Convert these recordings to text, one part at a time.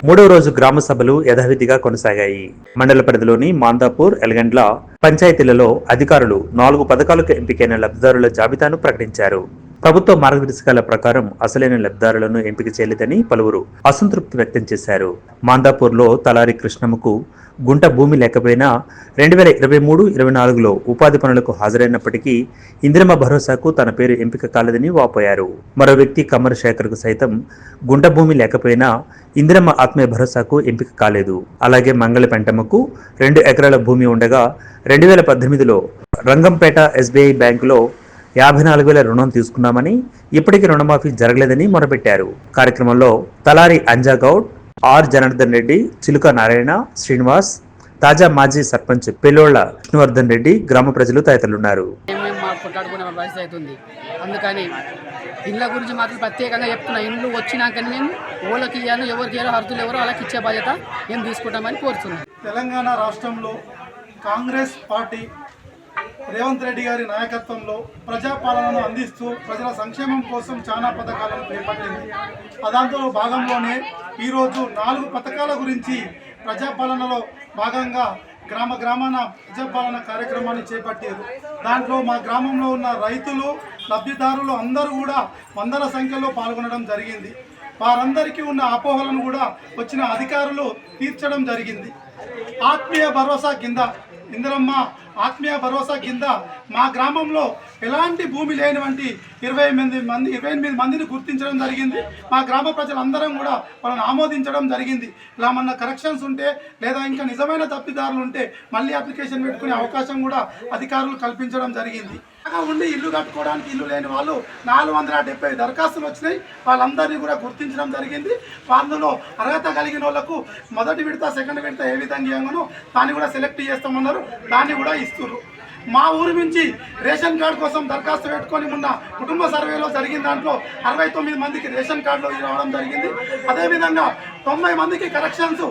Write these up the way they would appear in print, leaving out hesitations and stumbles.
మూడవ రోజు గ్రామ సభలు యథావిధిగా కొనసాగాయి. మండల పరిధిలోని మాందాపూర్, ఎలగండ్ల పంచాయతీలలో అధికారులు 4 పథకాలకు ఎంపికైన లబ్ధిదారుల జాబితాను ప్రకటించారు. ప్రభుత్వ మార్గదర్శకాల ప్రకారం అసలైన లబ్ధిదారులను ఎంపిక చేయలేదని పలువురు అసంతృప్తి వ్యక్తం చేశారు. మాందాపూర్లో తలారి కృష్ణమ్మకు గుంట భూమి లేకపోయినా 2023-24లో ఉపాధి పనులకు హాజరైనప్పటికీ ఇందిరమ్మ భరోసాకు తన పేరు ఎంపిక కాలేదని వాపోయారు. మరో వ్యక్తి కమ్మర శేఖర్కు సైతం గుంట భూమి లేకపోయినా ఇందిరమ్మ ఆత్మీయ భరోసాకు ఎంపిక కాలేదు. అలాగే మంగళ పెంటమ్మకు 2 ఎకరాల భూమి ఉండగా 2018లో రంగంపేట ఎస్బీఐ బ్యాంకులో 54,000 రుణం తీసుకున్నామని, ఇప్పటికీ రుణమాఫీ జరగలేదని మొరపెట్టారు. కార్యక్రమంలో తలారి అంజాగౌడ్, ఆర్ జనార్దన్ రెడ్డి, చిలుక నారాయణ, శ్రీనివాస్, తాజా మాజీ సర్పంచ్ పెళ్లోళ్ల విష్ణువర్ధన్ రెడ్డి, గ్రామ ప్రజలు తదితరులున్నారు. అందుకని ఇళ్ళ గురించి మాత్రం ప్రత్యేకంగా చెప్తున్నా. ఇండ్లు వచ్చినాకని మేము ఓళ్ళకి ఇవ్వాలి, ఎవరికి ఇవ్వాలి, అర్హులు ఎవరో వాళ్ళకి ఇచ్చే బాధ్యత మేము తీసుకుంటామని కోరుతున్నాం. తెలంగాణ రాష్ట్రంలో కాంగ్రెస్ పార్టీ రేవంత్ రెడ్డి గారి నాయకత్వంలో ప్రజాపాలనను అందిస్తూ ప్రజల సంక్షేమం కోసం చాలా పథకాలను చేపట్టింది. దాంతో భాగంలోనే ఈరోజు 4 పథకాల గురించి ప్రజాపాలనలో భాగంగా గ్రామాన ప్రజాపాలన కార్యక్రమాన్ని చేపట్టారు. దాంట్లో మా గ్రామంలో ఉన్న రైతులు, లబ్ధిదారులు అందరూ కూడా వందల సంఖ్యలో పాల్గొనడం జరిగింది. వారందరికీ ఉన్న అపోహలను కూడా వచ్చిన అధికారులు తీర్చడం జరిగింది. ఆత్మీయ భరోసా కింద, ఇందిరమ్మ ఆత్మీయ భరోసా కింద మా గ్రామంలో ఎలాంటి భూమి లేనివంటి 28 మందిని గుర్తించడం జరిగింది. మా గ్రామ ప్రజలందరం కూడా వాళ్ళని ఆమోదించడం జరిగింది. ఇలా మన కరెక్షన్స్ ఉంటే లేదా ఇంకా నిజమైన తప్పిదారులు ఉంటే మళ్ళీ అప్లికేషన్ పెట్టుకునే అవకాశం కూడా అధికారులు కల్పించడం జరిగింది. ఉండి ఇల్లు కట్టుకోవడానికి ఇల్లు లేని వాళ్ళు 470 దరఖాస్తులు వచ్చినాయి. వాళ్ళందరినీ కూడా గుర్తించడం జరిగింది. అందులో అర్హత కలిగిన వాళ్ళకు మొదటి విడత, సెకండ్ విడత ఏ విధంగా ఇవ్వగానో దాన్ని కూడా సెలెక్ట్ చేస్తామన్నారు. దాన్ని కూడా ఇస్తున్నారు. మా ఊరి నుంచి రేషన్ కార్డు కోసం దరఖాస్తు పెట్టుకొని ఉన్న కుటుంబ సర్వేలో జరిగిన దాంట్లో 69 మందికి రేషన్ కార్డులో రావడం జరిగింది. అదేవిధంగా 90 మందికి కరెక్షన్స్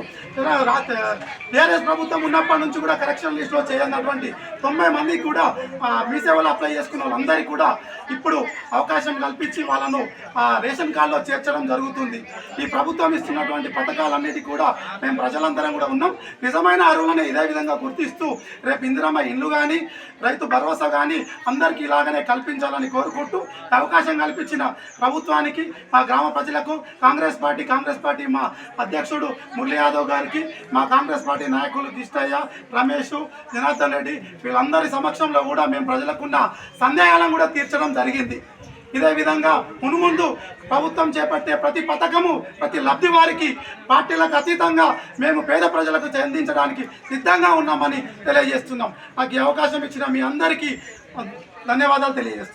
టీఆర్ఎస్ ప్రభుత్వం ఉన్నప్పటి నుంచి కూడా కరెక్షన్ లిస్టులో చేయనటువంటి 90 మందికి కూడా మీ సేవలు అప్లై చేసుకున్న వాళ్ళందరికీ కూడా ఇప్పుడు అవకాశం కల్పించి వాళ్ళను రేషన్ కార్డులో చేర్చడం జరుగుతుంది. ఈ ప్రభుత్వం ఇస్తున్నటువంటి పథకాలన్నిటి కూడా మేము ప్రజలందరం కూడా ఉన్నాం. నిజమైన అర్హులను ఇదే విధంగా గుర్తిస్తూ రేపు ఇందిరమ్మ ఇల్లు కానీ, రైతు భరోసా కానీ అందరికీ ఇలాగనే కల్పించాలని కోరుకుంటూ అవకాశం కల్పించిన ప్రభుత్వానికి, మా గ్రామ ప్రజలకు, కాంగ్రెస్ పార్టీ మా అధ్యక్షుడు మురళీ యాదవ్ గారికి, మా కాంగ్రెస్ పార్టీ నాయకులు దిష్టయ్య, రమేష్, జనార్దన్ రెడ్డి వీళ్ళందరి సమక్షంలో కూడా మేము ప్రజలకున్న సందేహాలను కూడా తీర్చడం జరిగింది. ఇదే విధంగా మున్ముందు ప్రభుత్వం చేపట్టే ప్రతి పథకము, ప్రతి లబ్ధి వారికి పార్టీలకు అతీతంగా మేము పేద ప్రజలకు చెందించడానికి సిద్ధంగా ఉన్నామని తెలియజేస్తున్నాం. నాకు ఈ అవకాశం ఇచ్చిన మీ అందరికీ ధన్యవాదాలు తెలియజేస్తున్నాం.